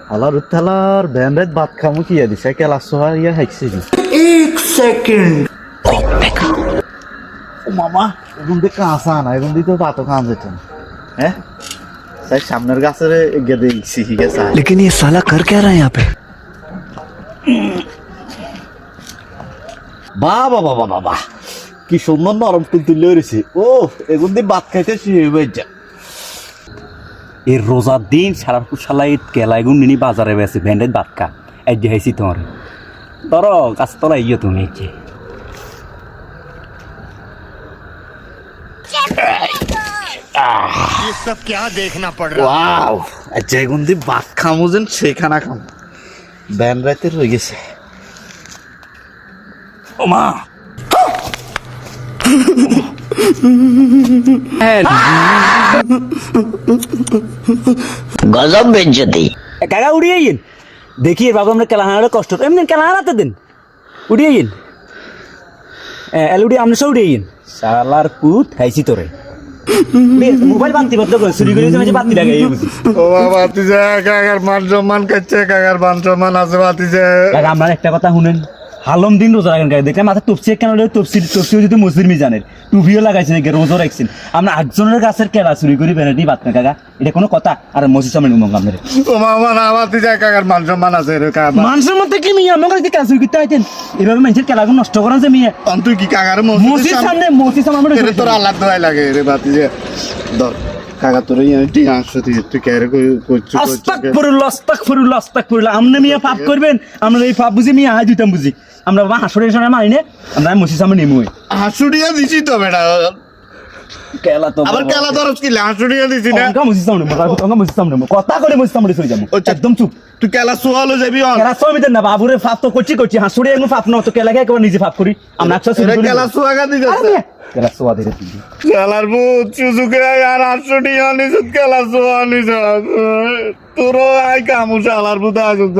আলার উত্তালার ব্যান্ডেড ভাত খামু কি দিছে কেলা সোহা ইয়া হাইছে एक सेकंड ও মামা এখন দিয়ে কাঁচা না এখন দিয়ে তো ভাতও খাওয়া যেত না হ্যাঁ তাই সামনের গাছের গেদে শিখি গেছে लेकिन ये साला कर क्या रहा है यहाँ पे বাবা বাবা বাবা কি সুন্দর নরম তুল তুলে রয়েছে ও এখন দিয়ে ভাত খাইতে শুয়ে যা এর রোজার দিন সারা শালা এই কেলাইগুন নিনি বাজারে বেছে ভ্যান্ডেজ ভাত খা এই যে হাইছি তোমার ধরো গাছতলা ইয়ে তুমি এই যে ये सब क्या देखना पड़ रहा ওয়াও যেগুন দিয়ে ভাত খামো যেন সেখানা খাম ব্যান রাইতে রয়ে গেছে ও মা गजब बेइज्जती কাকা উড়িয়ে ইন দেখি বাবু আমরা কেলাহানারে কষ্ট এমনি কেলাহানাতে দেন উড়িয়ে ইন এলুডি আমরা সব উড়িয়ে ইন শালার পুত খাইছি তোরে মোবাইল বান্তি বদ্ধ করে চুরি করে যে বাতি লাগাই বুঝি ও বাতি যে কাকার মান সম্মান কাচ্ছে কাকার মান সম্মান আছে বাতি যে কাকা আমরা একটা কথা শুনেন হালম দিন রোজা রাখেন কাকা দেখলাম মাথা তফসি কেন তফসি যদি মুসলিম জানেন টুপিও লাগাইছে নাকি রোজা রাখছেন আমরা একজনের গাছের কেলা চুরি করি বেনাটি বাত না কাকা এটা কোনো কথা আর মসজিদ সামনে উমঙ্গ আপনার ও মামা না বাতি যে কাকার মান সম্মান আছে রে কাকা মানুষের মধ্যে কি মিয়া আমার কাছে কাজ করতে আইতেন এভাবে মানুষের কেলাগুলো নষ্ট করেন যে মিয়া তুই কি কাকার মসজিদ সামনে এরে তোর আল্লাহ দোয়াই লাগে রে বাতি যে ধর কাকা তোর ইয়ে আসছো তুই কেরে করছিস আস্তাগফিরুল্লাহ আমনে মিয়া পাপ করবেন আমরা এই পাপ বুঝি মিয়া হাই দিতাম বুঝি আমরা বাবা হাসুরের সামনে মারি না আমরা মসজিদ সামনে নেমুই হাসুড়িয়া দিছি তো বেটা কেলা তো আবার কেলা ধরস কি হাসুড়িয়া দিছি না অঙ্কা মসজিদ সামনে অঙ্কা মসজিদ সামনে কথা করে মসজিদ সামনে চলে যাবো একদম চুপ তুই কেলা সোয়ালো যাবি কেলা সমিতেন না বাবুরে পাপ তো করছি হাসুরে এমন পাপ না তো কেলাকে একবার নিজে পাপ করি আমরা একশো কেলা সোয়াগা দিছে কেলা সোয়া ধরে তুই কেলার মুখ চুজুকে আর হাসুড়িয়া নিছ কেলা সোয়া নিছ তোর আই কামু শালার বুদা আসছ